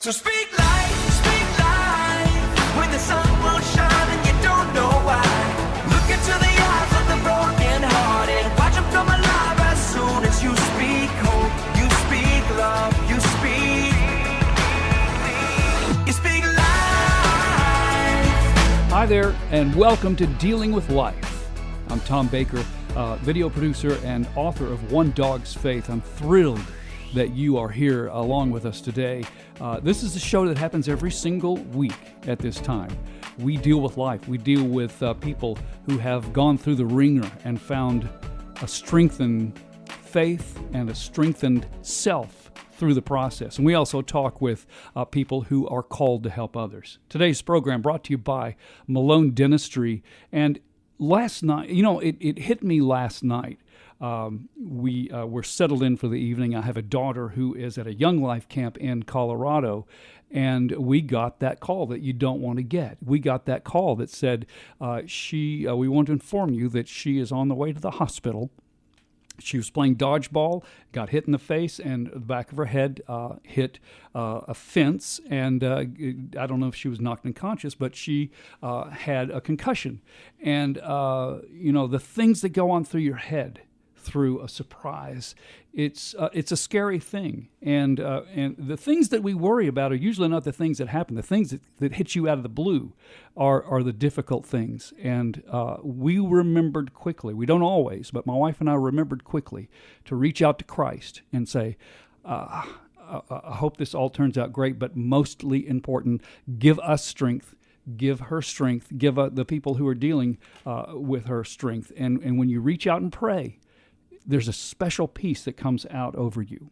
So speak life, when the sun won't shine and you don't know why. Look into the eyes of the broken hearted, watch them come alive as soon as you speak hope, you speak love, you speak life. Hi there, and welcome to Dealing with Life. I'm Tom Baker, video producer and author of One Dog's Faith. I'm thrilled that you are here along with us today. This is a show that happens every single week at this time. We deal with life. We deal with people who have gone through the ringer and found a strengthened faith and a strengthened self through the process. And we also talk with people who are called to help others. Today's program brought to you by Malone Dentistry. And last night, it hit me last night. We were settled in for the evening. I have a daughter who is at a Young Life camp in Colorado, and we got that call that you don't want to get. We got that call that said, we want to inform you that she is on the way to the hospital. She was playing dodgeball, got hit in the face, and the back of her head hit a fence. And I don't know if she was knocked unconscious, but she had a concussion. And, the things that go on through your head through a surprise, it's a scary thing. And the things that we worry about are usually not the things that happen. The things that hit you out of the blue are the difficult things. And we remembered quickly, we don't always, but my wife and I remembered quickly to reach out to Christ and say, I hope this all turns out great, but mostly important, give us strength. Give her strength. Give the people who are dealing with her strength. And when you reach out and pray, there's a special peace that comes out over you.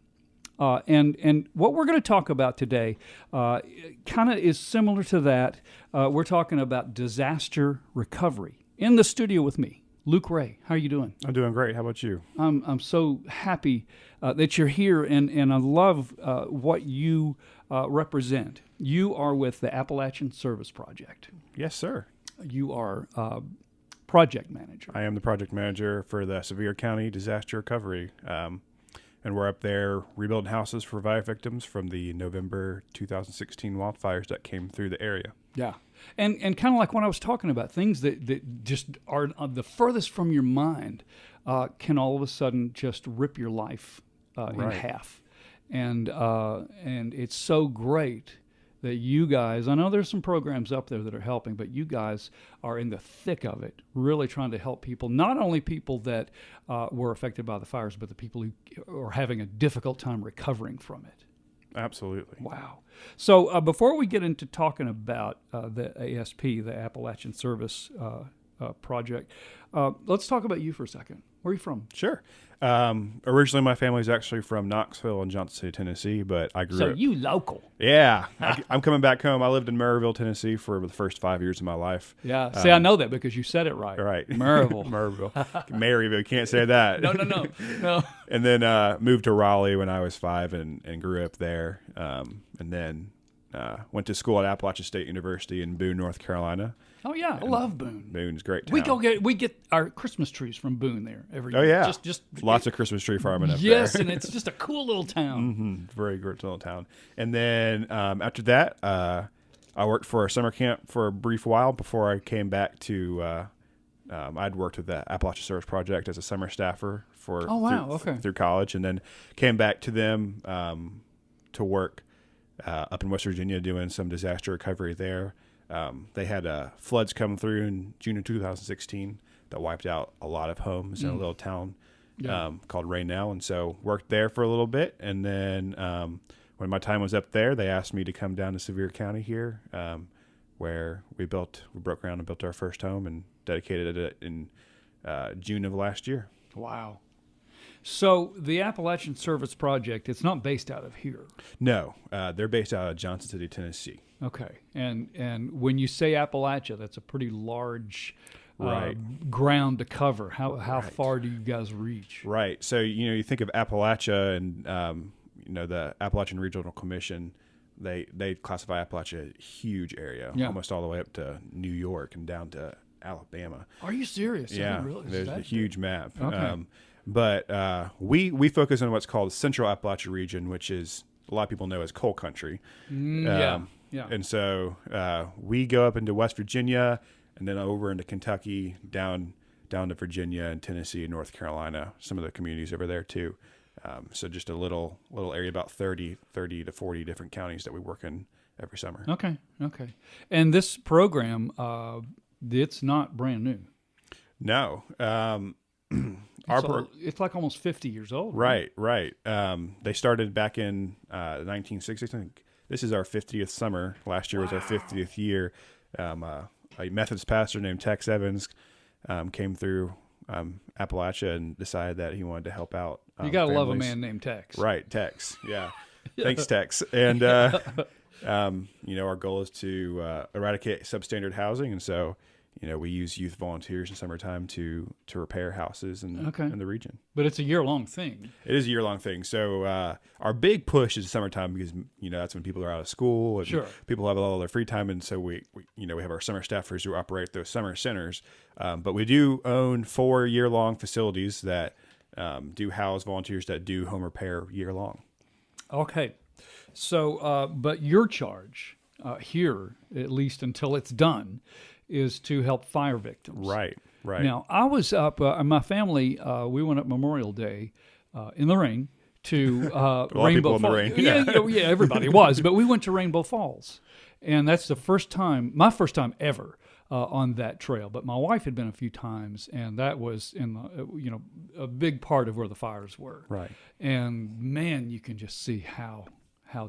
And what we're going to talk about today kind of is similar to that. We're talking about disaster recovery. In the studio with me, Luke Ray. How are you doing? I'm doing great. How about you? I'm so happy that you're here, and I love what you represent. You are with the Appalachian Service Project. Yes, sir. You are project manager. I am the project manager for the Sevier County Disaster Recovery, and we're up there rebuilding houses for fire victims from the November 2016 wildfires that came through the area. Yeah, and kind of like what I was talking about, things that just are the furthest from your mind can all of a sudden just rip your life in half, and it's so great that you guys, I know there's some programs up there that are helping, but you guys are in the thick of it, really trying to help people, not only people that were affected by the fires, but the people who are having a difficult time recovering from it. Absolutely. Wow. So before we get into talking about the ASP, the Appalachian Service Project, let's talk about you for a second. Where are you from? Sure. Originally, my family's actually from Knoxville and Johnson City, Tennessee, but I grew up... So you local. Yeah. I'm coming back home. I lived in Maryville, Tennessee for the first 5 years of my life. Yeah. See, I know that because you said it right. Right. Maryville. Maryville. You can't say that. No. And then moved to Raleigh when I was 5 and grew up there. And then went to school at Appalachian State University in Boone, North Carolina. Oh yeah, I love Boone. Boone's a great town. We get our Christmas trees from Boone there every year. Oh yeah, just lots of Christmas tree farming up there. Yes, and it's just a cool little town. Mm-hmm. Very great little town. And then after that, I worked for a summer camp for a brief while before I came back to. I'd worked with the Appalachian Service Project as a summer staffer through college, and then came back to them to work up in West Virginia doing some disaster recovery there. They had floods come through in June of 2016 that wiped out a lot of homes in a little town called Raynell. And so worked there for a little bit. And then when my time was up there, they asked me to come down to Sevier County here, where we broke ground and built our first home and dedicated it in June of last year. Wow. So the Appalachian Service Project, it's not based out of here. No, they're based out of Johnson City, Tennessee. Okay, and when you say Appalachia, that's a pretty large ground to cover. How far do you guys reach? Right. So you think of Appalachia and the Appalachian Regional Commission. They classify Appalachia a huge area, almost all the way up to New York and down to Alabama. Are you serious? Yeah, there's a huge map. Okay. But we focus on what's called the Central Appalachia region, which is a lot of people know as coal country. Yeah. And so we go up into West Virginia and then over into Kentucky, down to Virginia and Tennessee and North Carolina, some of the communities over there too. So just a little area, about 30 to 40 different counties that we work in every summer. Okay. And this program, it's not brand new. No. It's like almost 50 years old. Right. They started back in the 1960s. I think this is our 50th summer. Last year was our 50th year. A Methodist pastor named Tex Evans came through Appalachia and decided that he wanted to help out. You got to love a families. man named Tex. Right, Tex. Yeah. Thanks, Tex. And, our goal is to eradicate substandard housing. And so, we use youth volunteers in summertime to repair houses in the region. But it's a year-long thing. It is a year-long thing. So our big push is summertime because, that's when people are out of school and people have a lot of their free time. And so we have our summer staffers who operate those summer centers. But we do own 4 year-long facilities that do house volunteers that do home repair year-long. Okay. So, but your charge here, at least until it's done, is to help fire victims. Right. Now, I was up, my family, we went up Memorial Day in the rain to Rainbow in the Falls. rain. Yeah, everybody was, but we went to Rainbow Falls. And that's my first time ever on that trail. But my wife had been a few times, and that was in the, a big part of where the fires were. Right. And man, you can just see how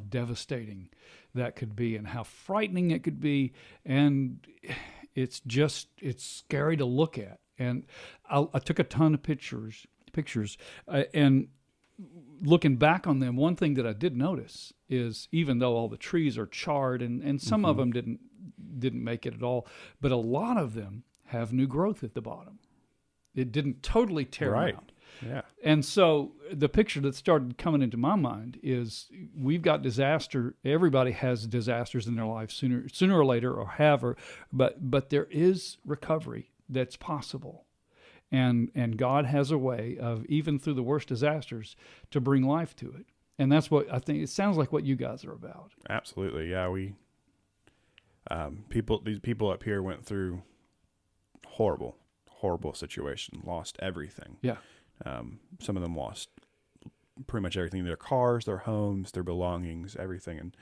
devastating that could be and how frightening it could be. And it's scary to look at. And I took a ton of pictures, and looking back on them, one thing that I did notice is even though all the trees are charred and some of them didn't make it at all, but a lot of them have new growth at the bottom. It didn't totally tear them out. Yeah. And so the picture that started coming into my mind is we've got disaster. Everybody has disasters in their life sooner or later, but there is recovery that's possible. And God has a way of, even through the worst disasters, to bring life to it. And that's what I think, it sounds like what you guys are about. Absolutely. Yeah. These people up here went through horrible situation, lost everything. Yeah. Some of them lost pretty much everything, their cars, their homes, their belongings, everything.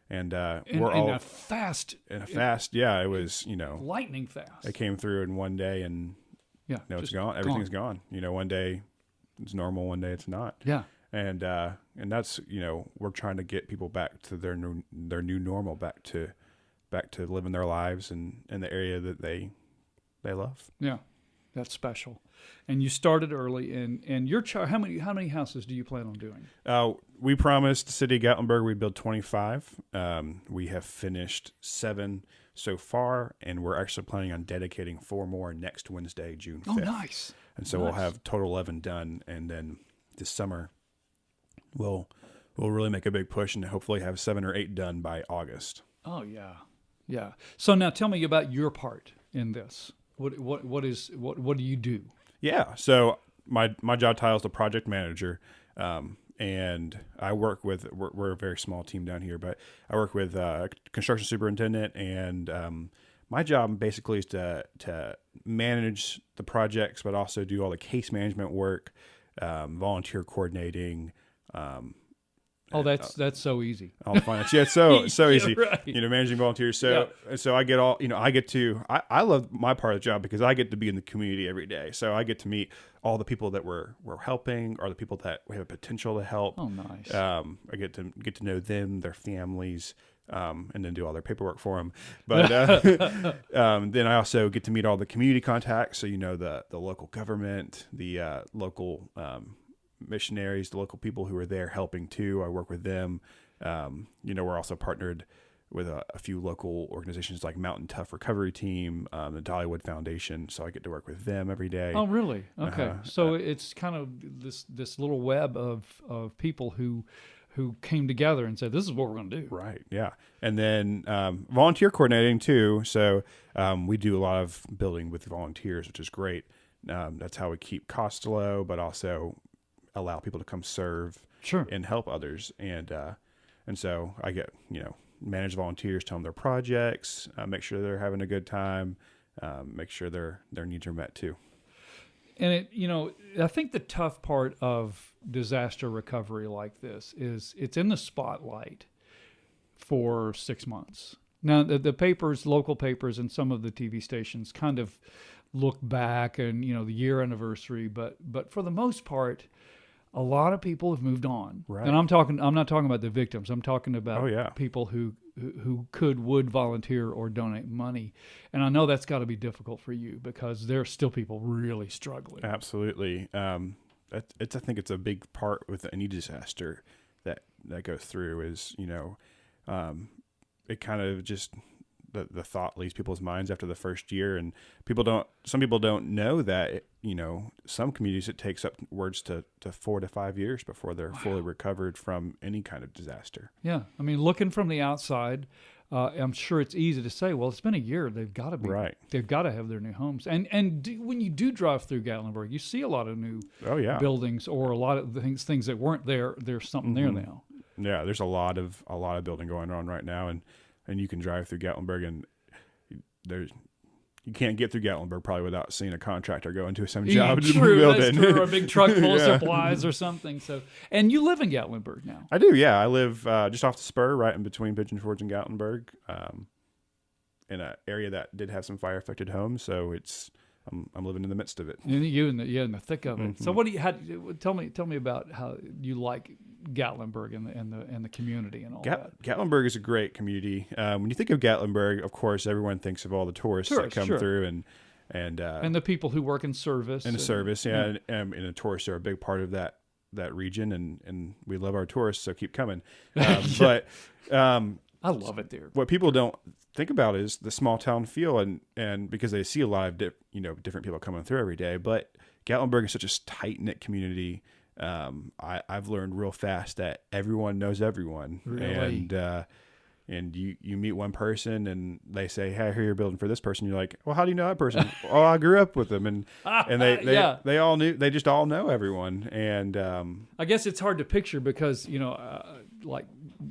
And we're all in a fast. Yeah, it was, lightning fast. it came through in one day and it's gone. Everything's gone. One day it's normal, one day it's not. Yeah. And that's, we're trying to get people back to their new normal, back to living their lives in the area that they love. Yeah. That's special. And you started early, and your how many houses do you plan on doing? We promised the city of Gatlinburg we'd build 25. We have finished 7 so far, and we're actually planning on dedicating 4 more next Wednesday, June 5th. Oh, nice. And so we'll have total 11 done, and then this summer we'll really make a big push and hopefully have 7 or 8 done by August. Oh, yeah. Yeah. So now tell me about your part in this. What do you do? Yeah. So my job title is the project manager. And I work with, we're a very small team down here, but I work with construction superintendent, and my job basically is to manage the projects, but also do all the case management work, volunteer coordinating. That's so easy. All the finance. Yeah, it's so easy. Right. Managing volunteers. So I get all, I love my part of the job because I get to be in the community every day. So I get to meet all the people that we're helping, or the people that we have potential to help. Oh, nice. I get to know them, their families, and then do all their paperwork for them. But then I also get to meet all the community contacts. So, the local government, the local missionaries, the local people who are there helping too. I work with them. We're also partnered with a few local organizations like Mountain Tough Recovery Team, the Dollywood Foundation. So I get to work with them every day. Oh, really? Okay. So it's kind of this little web of people who came together and said, this is what we're going to do. Right. Yeah. And then volunteer coordinating too. So we do a lot of building with volunteers, which is great. That's how we keep costs low, but also allow people to come serve and help others. And And so I get, manage volunteers, tell them their projects, make sure they're having a good time, make sure their needs are met too. And I think the tough part of disaster recovery like this is it's in the spotlight for 6 months. Now, the papers, local papers, and some of the TV stations kind of look back and, the year anniversary, but for the most part, a lot of people have moved on. Right. And I'm not talking about the victims. I'm talking about people who would volunteer or donate money. And I know that's got to be difficult for you because there's still people really struggling. Absolutely. I think it's a big part with any disaster that goes through is, it kind of just the thought leaves people's minds after the first year, and some people don't know that some communities it takes upwards to 4 to 5 years before they're fully recovered from any kind of disaster. Yeah, I mean, looking from the outside, I'm sure it's easy to say, well, it's been a year. They've got to be right. They've got to have their new homes. And when you do drive through Gatlinburg, you see a lot of new buildings or a lot of things that weren't there. There's something there now. Yeah, there's a lot of building going on right now, and you can drive through Gatlinburg, and you can't get through Gatlinburg probably without seeing a contractor go into some job to build it. True. Or a big truck full of supplies or something. So, and you live in Gatlinburg now. I do, yeah. I live just off the spur, right in between Pigeon Forge and Gatlinburg, in an area that did have some fire-affected homes. So I'm living in the midst of it. And you in the thick of it. Mm-hmm. So tell me about how you like Gatlinburg and the community and all that. Gatlinburg is a great community. When you think of Gatlinburg, of course, everyone thinks of all the tourists that come through and the people who work in service. And the tourists are a big part of that region, and we love our tourists, so keep coming. But I love it there. What people don't think about is the small town feel, and because they see a lot of different people coming through every day. But Gatlinburg is such a tight knit community. I've learned real fast that everyone knows everyone, really? And you meet one person and they say, "Hey, I hear you're building for this person." You're like, "Well, how do you know that person?" "Oh, I grew up with them," and they just all know everyone. And I guess it's hard to picture because like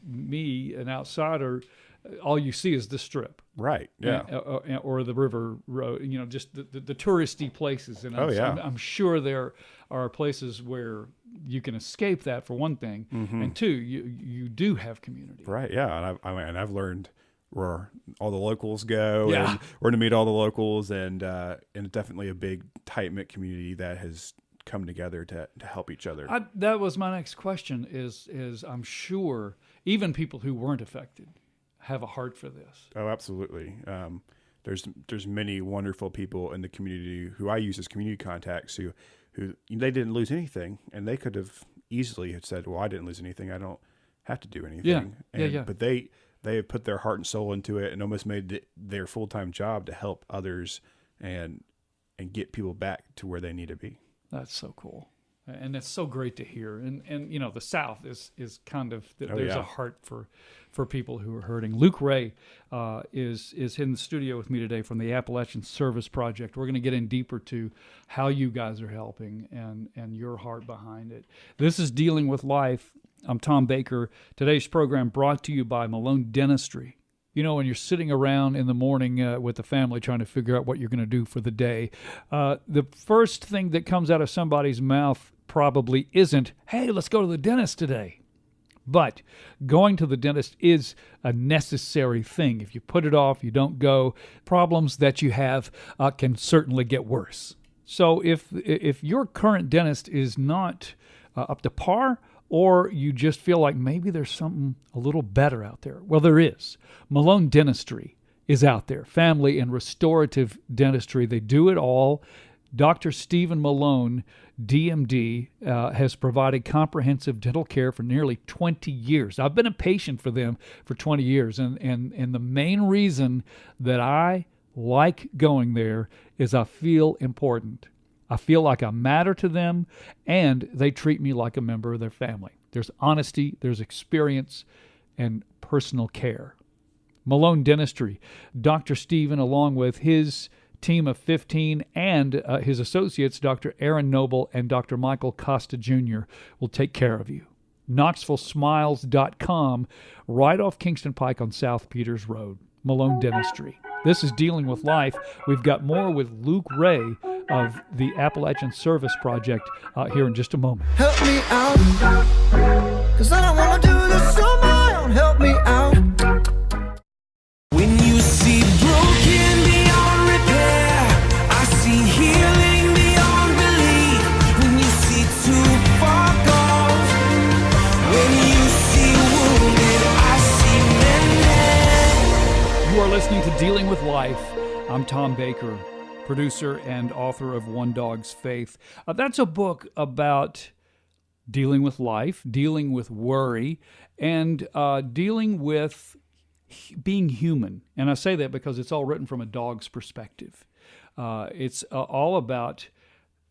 me, an outsider, all you see is the strip, right? Yeah, or the river road. Just the touristy places. And I'm sure there are places where you can escape that for one thing, and two, you do have community, right? Yeah, and I've learned where all the locals go, and where to meet all the locals, and definitely a big tight knit community that has come together to help each other. That was my next question. Is I'm sure even people who weren't affected have a heart for this. Oh, absolutely. There's many wonderful people in the community who I use as community contacts who they didn't lose anything, and they could have easily have said, "Well, I didn't lose anything. I don't have to do anything." But they have put their heart and soul into it and almost made it their full-time job to help others and get people back to where they need to be. That's so cool. And that's so great to hear. And the South is kind of, there's a heart for people who are hurting. Luke Ray is in the studio with me today from the Appalachian Service Project. We're going to get in deeper to how you guys are helping and your heart behind it. This is Dealing with Life. I'm Tom Baker. Today's program brought to you by Malone Dentistry. When you're sitting around in the morning with the family trying to figure out what you're going to do for the day, the first thing that comes out of somebody's mouth probably isn't, "Hey, let's go to the dentist today." But going to the dentist is a necessary thing. If you put it off, you don't go, problems that you have can certainly get worse. So if your current dentist is not up to par, or you just feel like maybe there's something a little better out there, well, there is. Malone Dentistry is out there. Family and restorative dentistry. They do it all. Dr. Stephen Malone, DMD, has provided comprehensive dental care for nearly 20 years. I've been a patient for them for 20 years, and the main reason that I like going there is I feel important. I feel like I matter to them, and they treat me like a member of their family. There's honesty, there's experience, and personal care. Malone Dentistry. Dr. Stephen, along with his team of 15 and his associates, Dr. Aaron Noble and Dr. Michael Costa Jr., will take care of you. KnoxvilleSmiles.com, right off Kingston Pike on South Peters Road, Malone Dentistry. This is Dealing with Life. We've got more with Luke Ray of the Appalachian Service Project here in just a moment. Help me out, 'cause I don't wanna do this on my own. Help me out. When you see broken beyond repair, I see healing beyond belief. When you see too far gone, when you see wounded, I see mended. You are listening to Dealing with Life. I'm Tom Baker, producer and author of One Dog's Faith. That's a book about dealing with life, dealing with worry, and dealing with being human. And I say that because it's all written from a dog's perspective. It's all about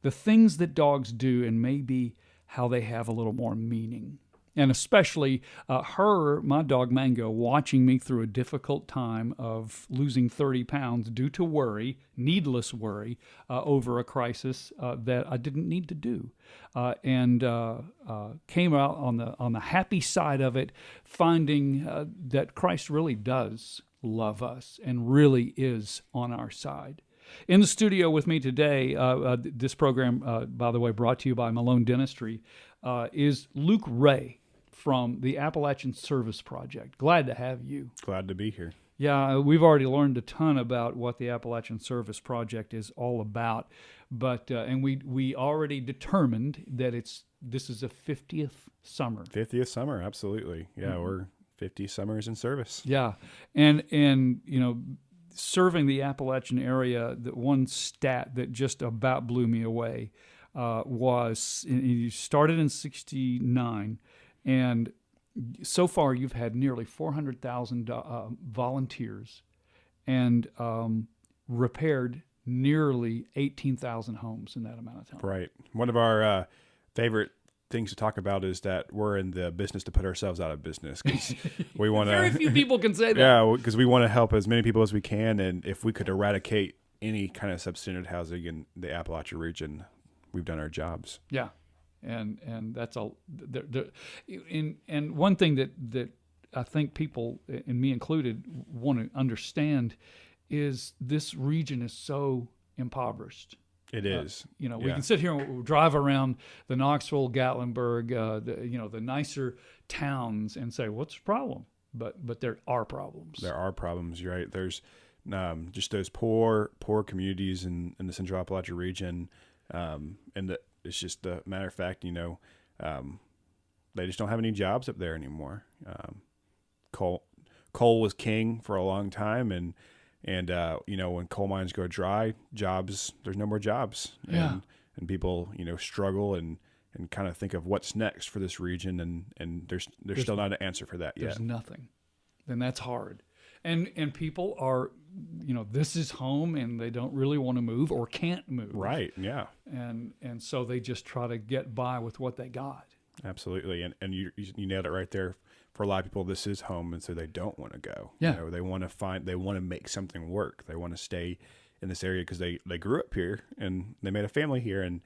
the things that dogs do and maybe how they have a little more meaning. And especially my dog Mango, watching me through a difficult time of losing 30 pounds due to worry, needless worry, over a crisis that I didn't need to do. And came out on the happy side of it, finding that Christ really does love us and really is on our side. In the studio with me today, this program, by the way, brought to you by Malone Dentistry, is Luke Ray from the Appalachian Service Project. Glad to have you. Glad to be here. Yeah, we've already learned a ton about what the Appalachian Service Project is all about, but and we already determined that this is a 50th summer. 50th summer, absolutely. Yeah, we're 50 summers in service. Yeah, and you know, serving the Appalachian area, the one stat that just about blew me away was you started in '69. And so far, you've had nearly 400,000 volunteers and repaired nearly 18,000 homes in that amount of time. Right. One of our favorite things to talk about is that we're in the business to put ourselves out of business. 'Cause we want to. Very few people can say that. Yeah, because we want to help as many people as we can, and if we could eradicate any kind of substandard housing in the Appalachia region, we've done our jobs. Yeah. And that's all. And one thing that I think people, and me included, want to understand is this region is so impoverished. It is. We can sit here and drive around the Knoxville, Gatlinburg, the nicer towns, and say, "What's the problem?" But there are problems. There are problems. You're right. There's just those poor communities in the Central Appalachia region, and it's just a matter of fact, they just don't have any jobs up there anymore. Coal was king for a long time, and when coal mines go dry, there's no more jobs. Yeah. And people, struggle and kind of think of what's next for this region, and there's still not an answer for that yet. There's nothing. Then that's hard. And people are, this is home, and they don't really want to move or can't move. Right. Yeah. And so they just try to get by with what they got. Absolutely. And you nailed it right there. For a lot of people, this is home, and so they don't want to go. Yeah. They want to make something work. They want to stay in this area because they grew up here and they made a family here. And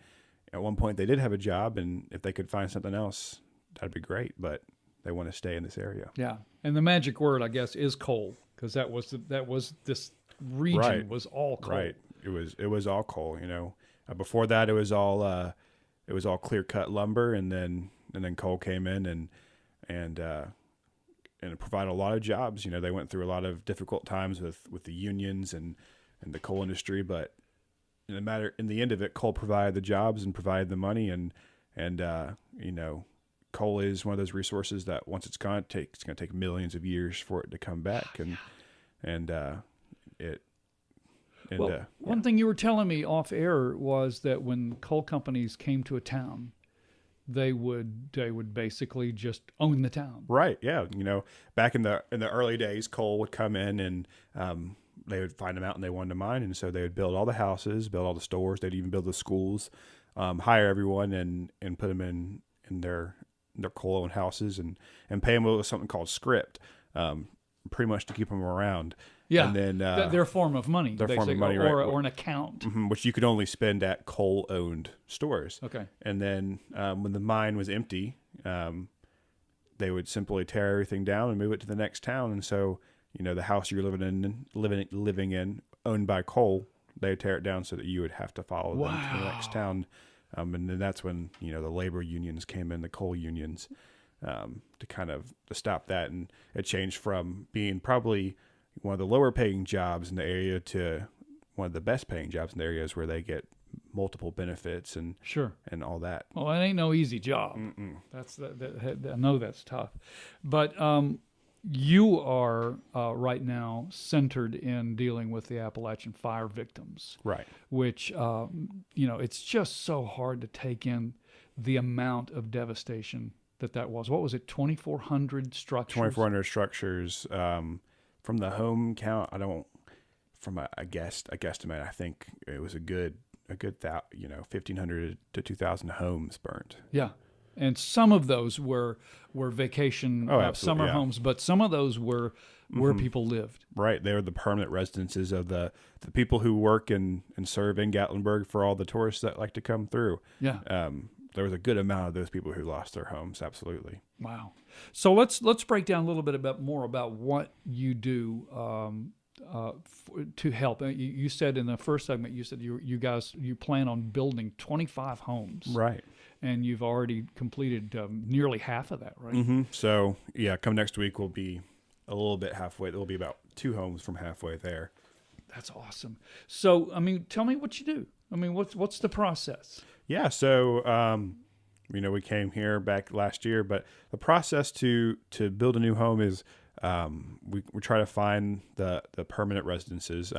at one point they did have a job, and if they could find something else, that'd be great. But they want to stay in this area. Yeah. And the magic word, I guess, is coal. Because that was this region was all coal. Right. It was all coal. Before that, it was all clear cut lumber, and then coal came in and it provided a lot of jobs. They went through a lot of difficult times with the unions and the coal industry, but in the end of it, coal provided the jobs and provided the money, and coal is one of those resources that once it's gone, it's going to take millions of years for it to come back. One thing you were telling me off air was that when coal companies came to a town, they would basically just own the town. Right. Yeah. Back in the early days, coal would come in and they would find them out and they wanted to mine, and so they would build all the houses, build all the stores. They'd even build the schools, hire everyone and put them in their coal-owned houses and pay them with something called script, pretty much to keep them around. Yeah, and then their form of money, their form of money, or an account, which you could only spend at coal-owned stores. Okay, and then when the mine was empty, they would simply tear everything down and move it to the next town. And so, the house you're living in, owned by coal, they would tear it down so that you would have to follow them to the next town. And then that's when, the labor unions came in, the coal unions, to stop that. And it changed from being probably one of the lower paying jobs in the area to one of the best paying jobs in the areas where they get multiple benefits and all that. Well, it ain't no easy job. That's I know that's tough, but you are right now centered in dealing with the Appalachian fire victims, Right. Which it's just so hard to take in the amount of devastation that was. What was it? 2,400 structures. 2,400 structures. From the home count, from a guesstimate, I think it was a good 1,500 to 2,000 homes burned. Yeah. And some of those were vacation summer homes, but some of those were where people lived. Right. They were the permanent residences of the people who work and serve in Gatlinburg for all the tourists that like to come through. Yeah. There was a good amount of those people who lost their homes. Absolutely. Wow. So let's break down a little bit more about what you do to help. You said in the first segment, you said you plan on building 25 homes. Right. And you've already completed nearly half of that, right? Mm-hmm. So, come next week, we'll be a little bit halfway. There'll be about 2 homes from halfway there. That's awesome. So, tell me what you do. What's the process? Yeah. So, we came here back last year, but the process to build a new home is we try to find the permanent residences.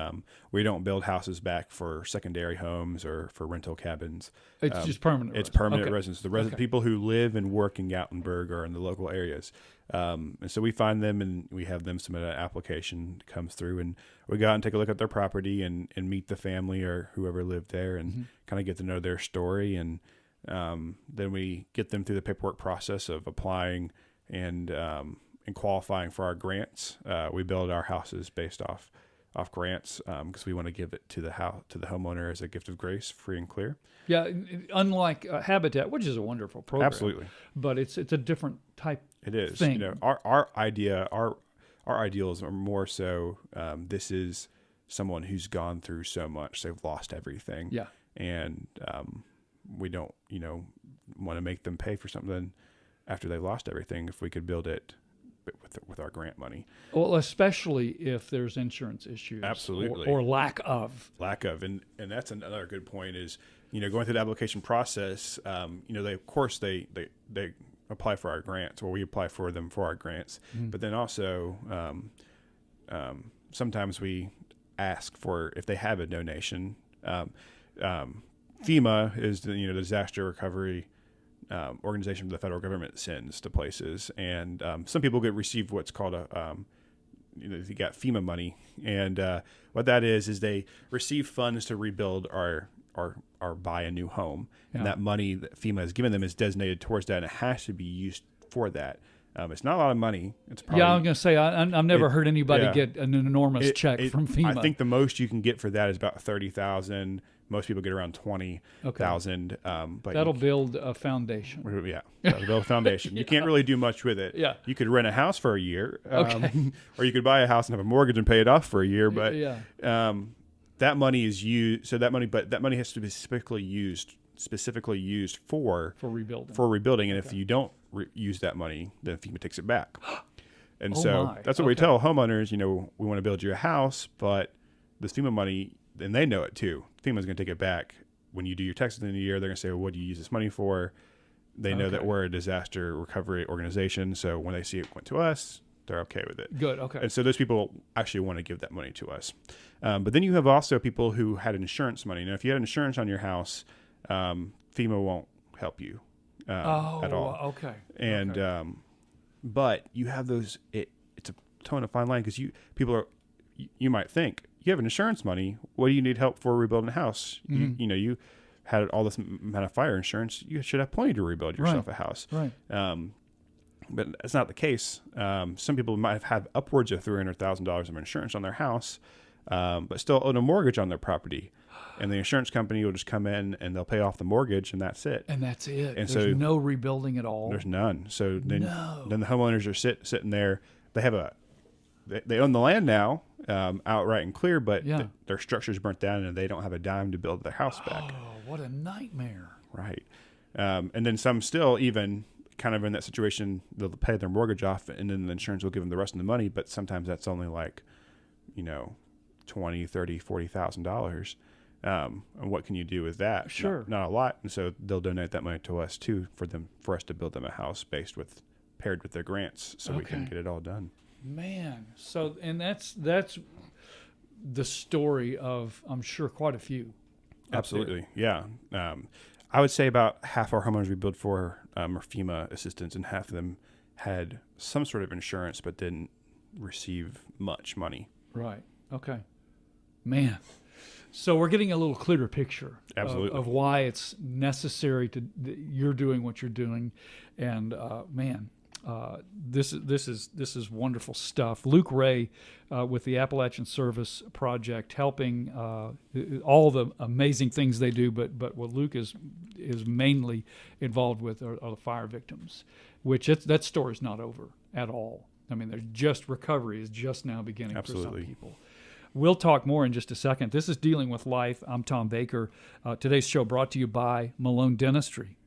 We don't build houses back for secondary homes or for rental cabins. It's just permanent. It's permanent residents. The people who live and work in Gatlinburg or in the local areas. And so we find them and we have them submit an application that comes through, and we go out and take a look at their property and meet the family or whoever lived there and kind of get to know their story. And then we get them through the paperwork process of applying and qualifying for our grants. We build our houses based off grants because we want to give it to the homeowner as a gift of grace, free and clear. Yeah, unlike Habitat, which is a wonderful program. Absolutely, but it's a different type. It is. Thing. Our ideals are more so. This is someone who's gone through so much; they've lost everything. Yeah, and we don't, want to make them pay for something after they lost everything. If we could build it with our grant money. Well, especially if there's insurance issues. Absolutely. Or lack of. And that's another good point is, going through the application process, they apply for our grants, or we apply for them for our grants. But then also, sometimes we ask for if they have a donation. FEMA is the disaster recovery organization the federal government sends to places, and some people receive what's called they got FEMA money, and what that is they receive funds to rebuild or buy a new home, and that money that FEMA has given them is designated towards that, and it has to be used for that. It's not a lot of money. It's probably, I'm going to say I've never heard anybody get an enormous check from FEMA. I think the most you can get for that is about $30,000. Most people get around 20,000. But that'll build a foundation. Yeah, that'll build a foundation. You can't really do much with it. Yeah, you could rent a house for a year, or you could buy a house and have a mortgage and pay it off for a year. But that money is used. So that money has to be specifically used for rebuilding. And if you don't use that money, then FEMA takes it back. And that's what we tell homeowners. We want to build you a house, but this FEMA money, and they know it too. FEMA's going to take it back when you do your taxes in a year. They're going to say, well, what do you use this money for? They know that we're a disaster recovery organization. So when they see it went to us, they're okay with it. Good. Okay. And so those people actually want to give that money to us. But then you have also people who had insurance money. Now, if you had insurance on your house, FEMA won't help you at all. Okay. And but you have those. It's a tone of fine line because you might think, you have insurance money. What do you need help for rebuilding a house? You had all this amount of fire insurance. You should have plenty to rebuild yourself a house. Right. But that's not the case. Some people might have had upwards of $300,000 of insurance on their house, but still own a mortgage on their property. and the insurance company will just come in and they'll pay off the mortgage, and that's it. And that's it. And There's so no rebuilding at all. There's none. So then the homeowners are sitting there. They have they own the land now, outright and clear, but their structure's burnt down and they don't have a dime to build their house back. Oh, what a nightmare. Right. And then some still even kind of in that situation, they'll pay their mortgage off and then the insurance will give them the rest of the money. But sometimes that's only like, $20, $30, $40,000. And what can you do with that? Sure. Not a lot. And so they'll donate that money to us too, for us to build them a house paired with their grants. So we can get it all done. Man. So, and that's the story of, I'm sure, quite a few. Absolutely. Yeah. I would say about half our homeowners we build for are FEMA assistance, and half of them had some sort of insurance but didn't receive much money. Right. Okay. Man. So we're getting a little clearer picture of why it's necessary you're doing what you're doing. And this is wonderful stuff. Luke Ray with the Appalachian Service Project, helping all the amazing things they do, but what Luke is mainly involved with are the fire victims, which that story's not over at all. I mean, recovery is just now beginning for some people. We'll talk more in just a second. This is Dealing with Life. I'm Tom Baker. Today's show brought to you by Malone Dentistry.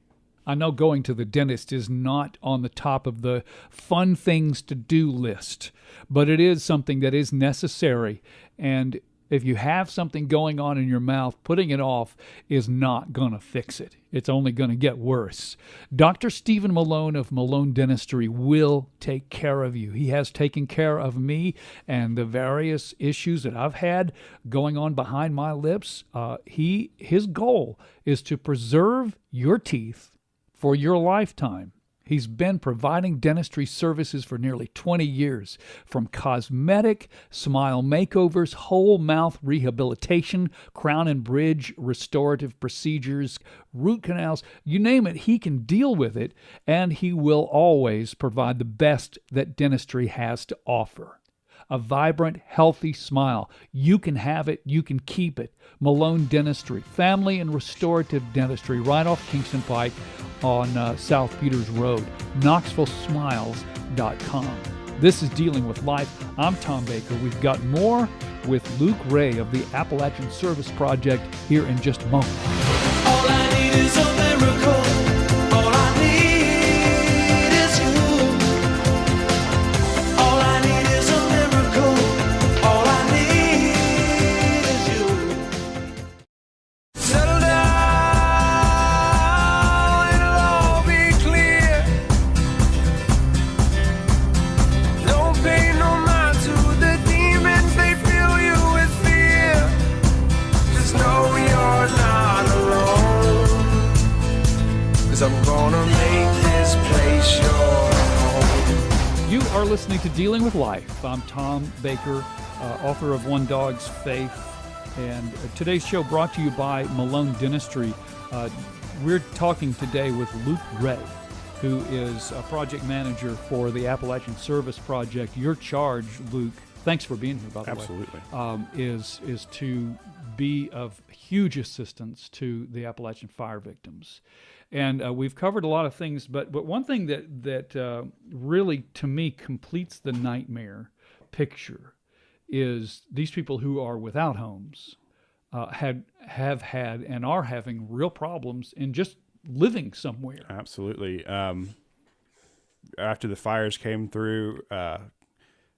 I know going to the dentist is not on the top of the fun things to do list, but it is something that is necessary. And if you have something going on in your mouth, putting it off is not going to fix it. It's only going to get worse. Dr. Stephen Malone of Malone Dentistry will take care of you. He has taken care of me and the various issues that I've had going on behind my lips. His goal is to preserve your teeth for your lifetime. He's been providing dentistry services for nearly 20 years, from cosmetic, smile makeovers, whole mouth rehabilitation, crown and bridge restorative procedures, root canals, you name it, he can deal with it, and he will always provide the best that dentistry has to offer. A vibrant, healthy smile. You can have it. You can keep it. Malone Dentistry, family and restorative dentistry, right off Kingston Pike on South Peters Road. KnoxvilleSmiles.com. This is Dealing with Life. I'm Tom Baker. We've got more with Luke Ray of the Appalachian Service Project here in just a moment. All I need is a miracle. All I need is you. All I need is a miracle. All I need is you. Settle down, it'll all be clear. Don't pay no mind to the demons, they fill you with fear. Just know you're not alone. 'Cause I'm gonna make this place your home. You are listening to Dealing with Life. I'm Tom Baker, author of One Dog's Faith, and today's show brought to you by Malone Dentistry. We're talking today with Luke Ray, who is a project manager for the Appalachian Service Project. Your charge, Luke, thanks for being here, by the Absolutely. way, is to be of huge assistance to the Appalachian fire victims. And we've covered a lot of things, but one thing that really, to me, completes the nightmare picture is these people who are without homes have had and are having real problems in just living somewhere. Absolutely. After the fires came through,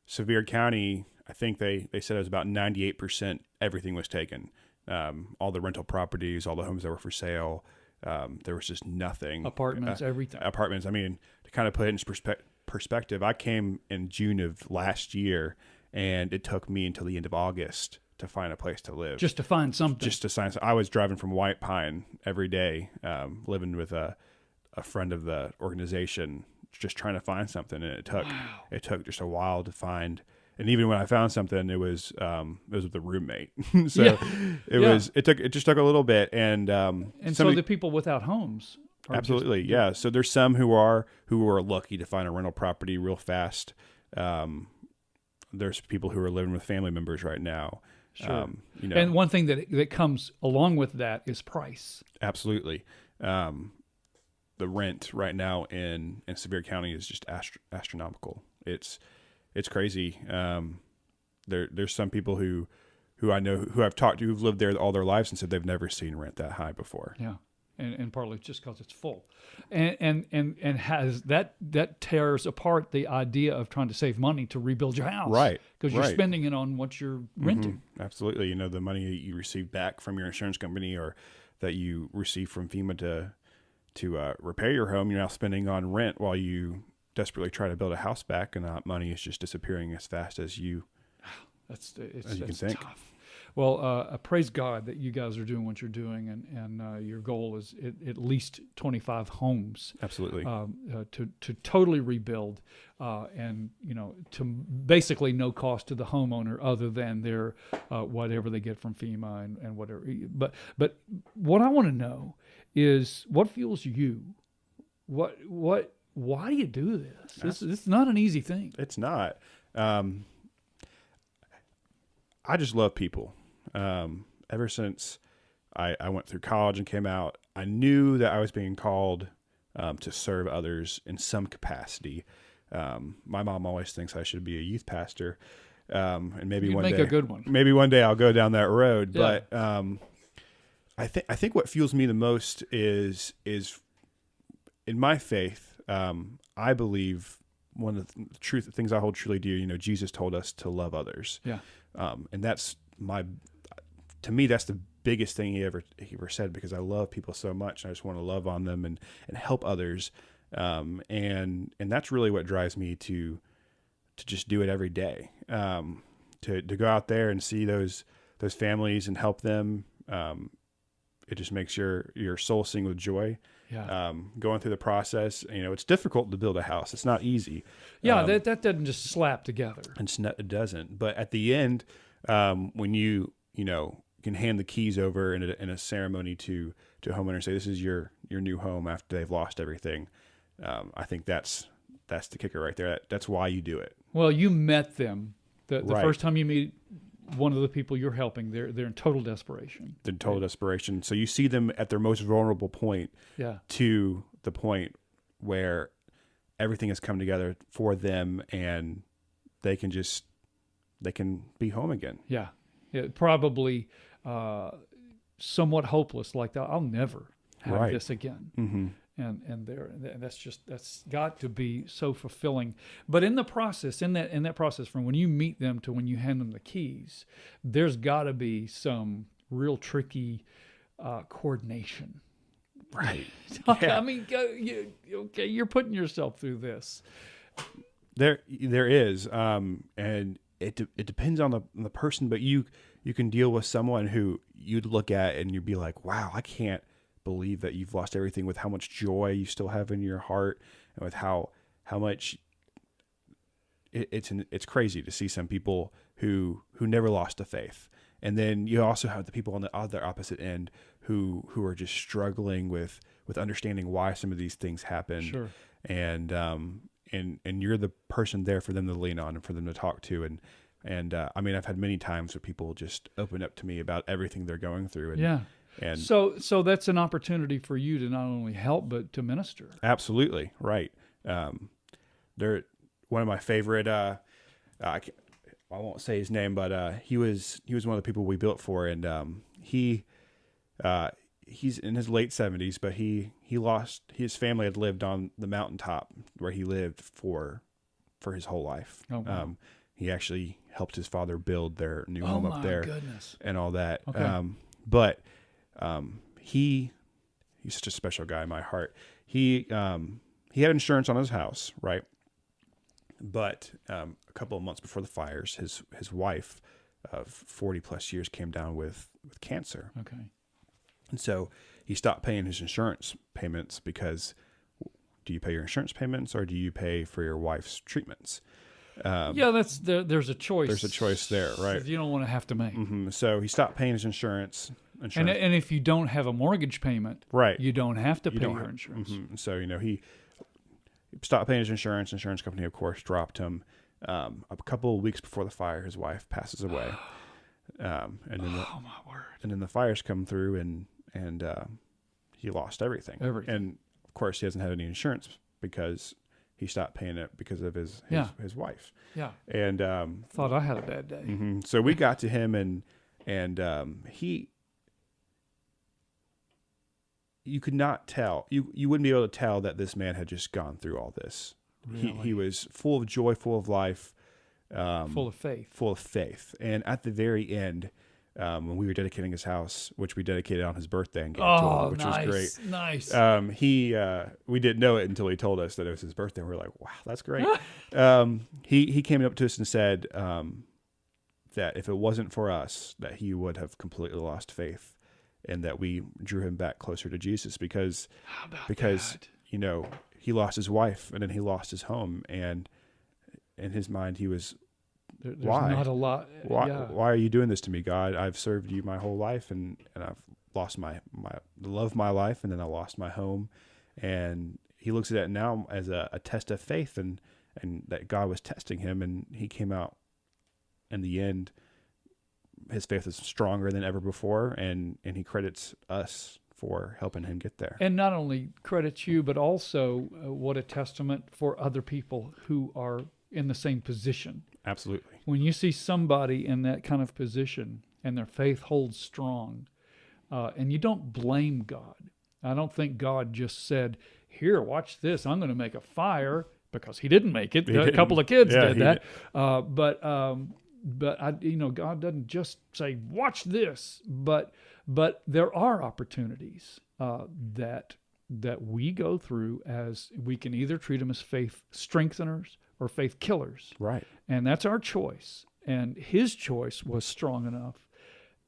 Sevier County, I think they said it was about 98% everything was taken. All the rental properties, all the homes that were for sale. There was just nothing. Apartments, everything. Apartments. I mean, to kind of put it in perspective, I came in June of last year, and it took me until the end of August to find a place to live. Just to find something. Just to find. I was driving from White Pine every day, living with a friend of the organization, just trying to find something, and it took just a while to find. And even when I found something, it was with a roommate. So it just took a little bit. And so the people without homes. Absolutely. Yeah. So there's some who are lucky to find a rental property real fast. there's people who are living with family members right now. Sure. You know, And one thing that comes along with that is price. absolutely. The rent right now in Sevier County is just astronomical. It's crazy. There's some people who I know who I've talked to who've lived there all their lives and said they've never seen rent that high before. Yeah. And partly just because it's full, and has that tears apart the idea of trying to save money to rebuild your house, Right? Because you're right. spending it on what you're renting. Absolutely. You know, the money that you receive back from your insurance company or that you receive from FEMA to repair your home, you're now spending on rent while you desperately try to build a house back, and that money is just disappearing as fast as you can think. Tough. Well, praise God that you guys are doing what you're doing, and your goal is at least 25 homes. Absolutely. To totally rebuild, and to basically no cost to the homeowner other than their whatever they get from FEMA and whatever. But what I want to know is what fuels you. Why do you do this? This is not an easy thing. It's not. I just love people. Ever since I went through college and came out, I knew that I was being called to serve others in some capacity. My mom always thinks I should be a youth pastor, and maybe You'd one make day, a good one. Maybe one day I'll go down that road. Yeah. But I think what fuels me the most is in my faith. I believe one of the things I hold truly dear. Jesus told us to love others. Yeah. And that's to me, that's the biggest thing he ever said, because I love people so much. And I just want to love on them and help others. And that's really what drives me to just do it every day. To go out there and see those families and help them. It just makes your soul sing with joy. Yeah. Going through the process, it's difficult to build a house. It's not easy. Yeah. That doesn't just slap together. It doesn't. But at the end, when you can hand the keys over in a ceremony to a homeowner and say, this is your new home after they've lost everything. I think that's the kicker right there. That's why you do it. Well, you met them the Right. first time you meet one of the people you're helping. They're in total desperation. The total desperation. So you see them at their most vulnerable point. Yeah. To the point where everything has come together for them and they can be home again. Yeah. Probably somewhat hopeless, like that. I'll never have Right. this again. Mm-hmm. And that's got to be so fulfilling. But in the process, in that process, from when you meet them to when you hand them the keys, there's got to be some real tricky coordination. Right. I mean, you're putting yourself through this. There is, and it depends on the person, but you can deal with someone who you'd look at and you'd be like, wow, I can't believe that you've lost everything, with how much joy you still have in your heart, and with how much it's crazy to see some people who never lost a faith. And then you also have the people on the other opposite end who are just struggling with understanding why some of these things happen. Sure. And you're the person there for them to lean on and for them to talk to. And I mean, I've had many times where people just open up to me about everything they're going through. And, Yeah. And so that's an opportunity for you to not only help but to minister. Absolutely right. They're one of my favorite. I won't say his name, but he was one of the people we built for, and he's in his late 70s, but he lost his family had lived on the mountaintop where he lived for his whole life. Oh, wow. He actually helped his father build their new home up there, Goodness. and all that. Okay. But he's such a special guy in my heart. He had insurance on his house, right? But a couple of months before the fires, his wife of 40 plus years came down with cancer. Okay. And so he stopped paying his insurance payments, because do you pay your insurance payments or do you pay for your wife's treatments? There's a choice. There's a choice there, right? You don't want to have to make. Mm-hmm. So he stopped paying his insurance. And if you don't have a mortgage payment, right, you don't have to pay don't your have- insurance. Mm-hmm. So he stopped paying his insurance. Insurance company, of course, dropped him. a couple of weeks before the fire, his wife passes away. And then Oh my word! and then the fires come through, and he lost everything. And of course, he hasn't had any insurance because he stopped paying it because of his wife. Yeah. And Thought I had a bad day. so we got to him, and you could not tell. You wouldn't be able to tell that this man had just gone through all this. Really? He was full of joy, full of life, Full of faith. full of faith. And at the very end, when we were dedicating his house, which we dedicated on his birthday and gave to him, which was great. Nice. We didn't know it until he told us that it was his birthday. We were like, wow, that's great. He came up to us and said that if it wasn't for us, that he would have completely lost faith, and that we drew him back closer to Jesus because that? He lost his wife, and then he lost his home, and in his mind he was, There's why? not a lot. Why are you doing this to me, God? I've served you my whole life, and I've lost the love of my life, and then I lost my home. And he looks at it now as a test of faith, and that God was testing him, and he came out in the end. His faith is stronger than ever before, and he credits us for helping him get there. And not only credits you, but also what a testament for other people who are in the same position. Absolutely. When you see somebody in that kind of position and their faith holds strong, and you don't blame God. I don't think God just said, here, watch this. I'm going to make a fire, because he didn't make it. A couple of kids did that. But God doesn't just say, watch this. But there are opportunities that we go through, as we can either treat them as faith strengtheners or faith killers. Right. And that's our choice. And his choice was strong enough.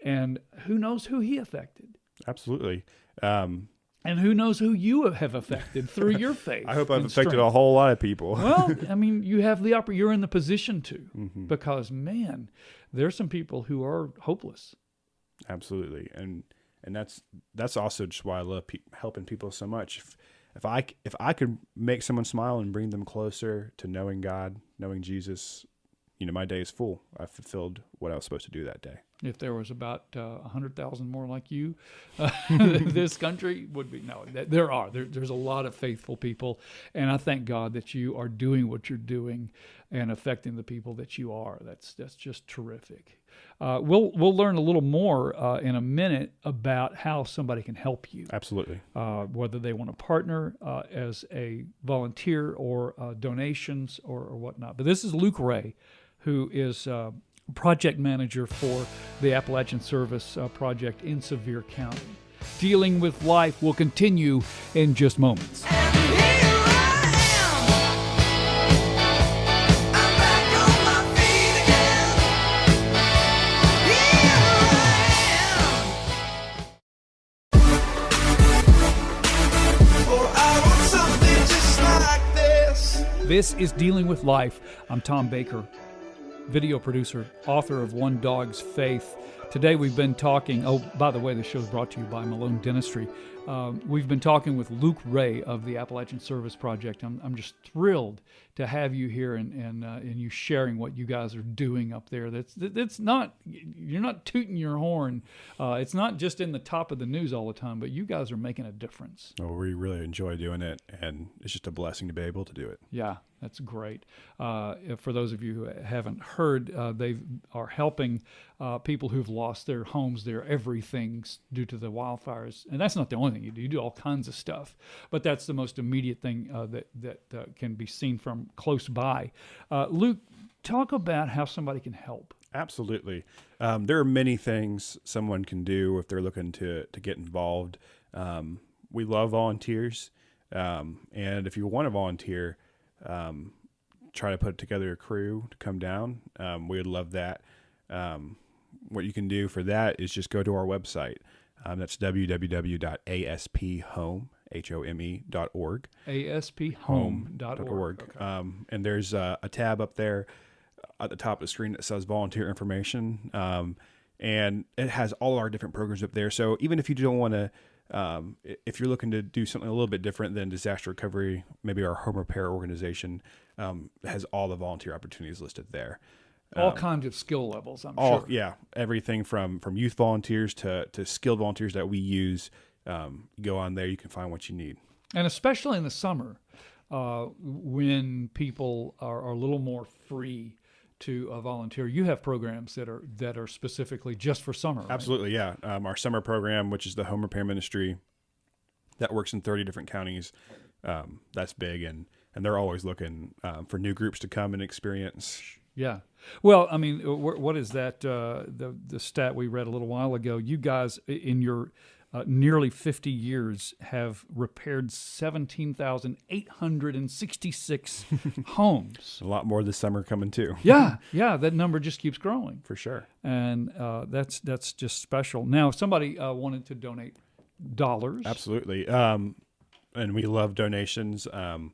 And who knows who he affected? Absolutely. And who knows who you have affected through your faith? I hope I've and affected strength. a whole lot of people. Well, I mean, you have the you're in the position to, because man, there's some people who are hopeless. Absolutely. And that's also just why I love helping people so much. If I could make someone smile and bring them closer to knowing God, knowing Jesus, my day is full. I fulfilled what I was supposed to do that day. If there was about 100,000 more like you, this country would be. No, there's a lot of faithful people, and I thank God that you are doing what you're doing and affecting the people that you are. That's just terrific. We'll learn a little more in a minute about how somebody can help you. Absolutely. Whether they want to partner as a volunteer or donations or whatnot. But this is Luke Ray, who is project manager for the Appalachian Service Project in Sevier County. Dealing with Life will continue in just moments. This is Dealing with Life. I'm Tom Baker, video producer, author of One Dog's Faith. Today we've been talking, by the way, the show's brought to you by Malone Dentistry. We've been talking with Luke Ray of the Appalachian Service Project. I'm just thrilled to have you here and you sharing what you guys are doing up there. That's not, you're not tooting your horn. It's not just in the top of the news all the time, but you guys are making a difference. Oh, we really enjoy doing it, and it's just a blessing to be able to do it. Yeah, that's great. For those of you who haven't heard, they are helping people who've lost their homes, their everything due to the wildfires. And that's not the only thing you do. You do all kinds of stuff. But that's the most immediate thing that can be seen from close by. Luke, talk about how somebody can help. Absolutely. There are many things someone can do if they're looking to get involved. We love volunteers. And if you want to volunteer, try to put together a crew to come down. We would love that. What you can do for that is just go to our website. That's www.aspHome.org. aspHome.org. Okay. And there's a tab up there at the top of the screen that says volunteer information. And it has all our different programs up there. So even if you don't want to if you're looking to do something a little bit different than disaster recovery, maybe our home repair organization has all the volunteer opportunities listed there. All kinds of skill levels, I'm sure. Yeah, everything from youth volunteers to skilled volunteers that we use. Go on there, you can find what you need. And especially in the summer, when people are a little more free to volunteer, you have programs that are specifically just for summer. Right? Absolutely, yeah. Our summer program, which is the home repair ministry, that works in 30 different counties. That's big, and they're always looking for new groups to come and experience. Yeah. Well, I mean, what is that? The stat we read a little while ago. You guys, in your nearly 50 years, have repaired 17,866 homes. A lot more this summer coming too. Yeah. That number just keeps growing. For sure. And that's just special. Now, if somebody wanted to donate dollars. Absolutely. And we love donations. Right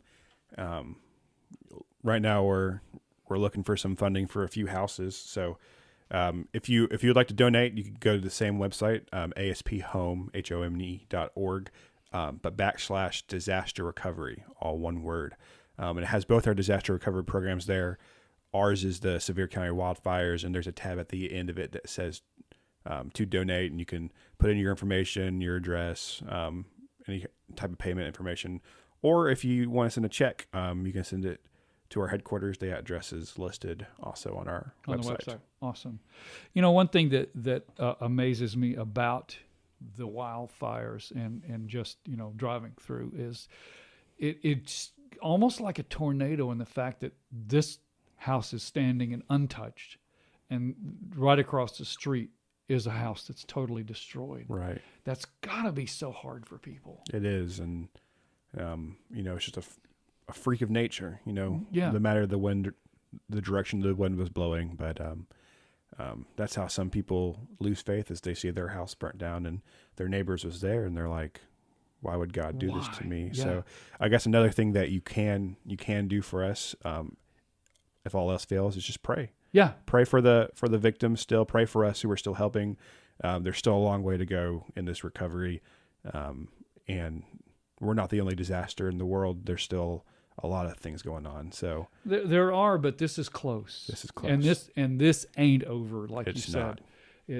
now we're looking for some funding for a few houses. So if you would like to donate, you can go to the same website, ASPHome.org, but /disaster recovery, all one word. And it has both our disaster recovery programs there. Ours is the Sevier County wildfires, and there's a tab at the end of it that says to donate, and you can put in your information, your address, any type of payment information. Or if you want to send a check, you can send it to our headquarters. The address is listed also on our website. The website. Awesome. You know, one thing that amazes me about the wildfires and just, driving through is it's almost like a tornado in the fact that this house is standing and untouched, and right across the street is a house that's totally destroyed. Right. That's got to be so hard for people. It is. And, it's just a freak of nature, Yeah. no matter the wind, the direction the wind was blowing. But that's how some people lose faith, is they see their house burnt down and their neighbors was there, and they're like, why would God do this to me? Yeah. So I guess another thing that you can do for us, if all else fails, is just pray. Yeah. Pray for the victims still. Pray for us who are still helping. There's still a long way to go in this recovery. And we're not the only disaster in the world. There's still a lot of things going on. So there are, but this is close. This is close. And this ain't over, like It's you said. not.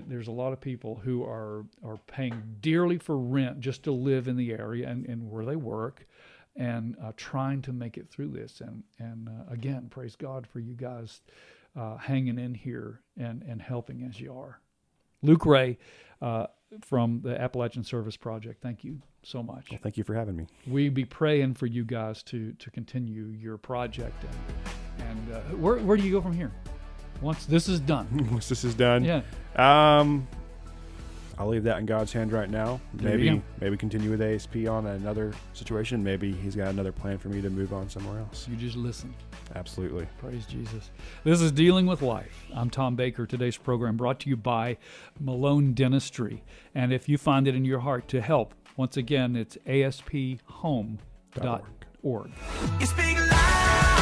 There's a lot of people who are paying dearly for rent just to live in the area and where they work, and trying to make it through this. And again, praise God for you guys hanging in here and helping as you are. Luke Ray from the Appalachian Service Project, thank you so much. Well, thank you for having me. We be praying for you guys to continue your project. And where do you go from here? Once this is done. Once this is done, Yeah. I'll leave that in God's hand right now. There you go. Maybe continue with ASP on another situation. Maybe He's got another plan for me to move on somewhere else. You just listen. Absolutely. Praise Jesus. This is Dealing with Life. I'm Tom Baker. Today's program brought to you by Malone Dentistry. And if you find it in your heart to help, once again, it's ASPHome.org. You speak loud.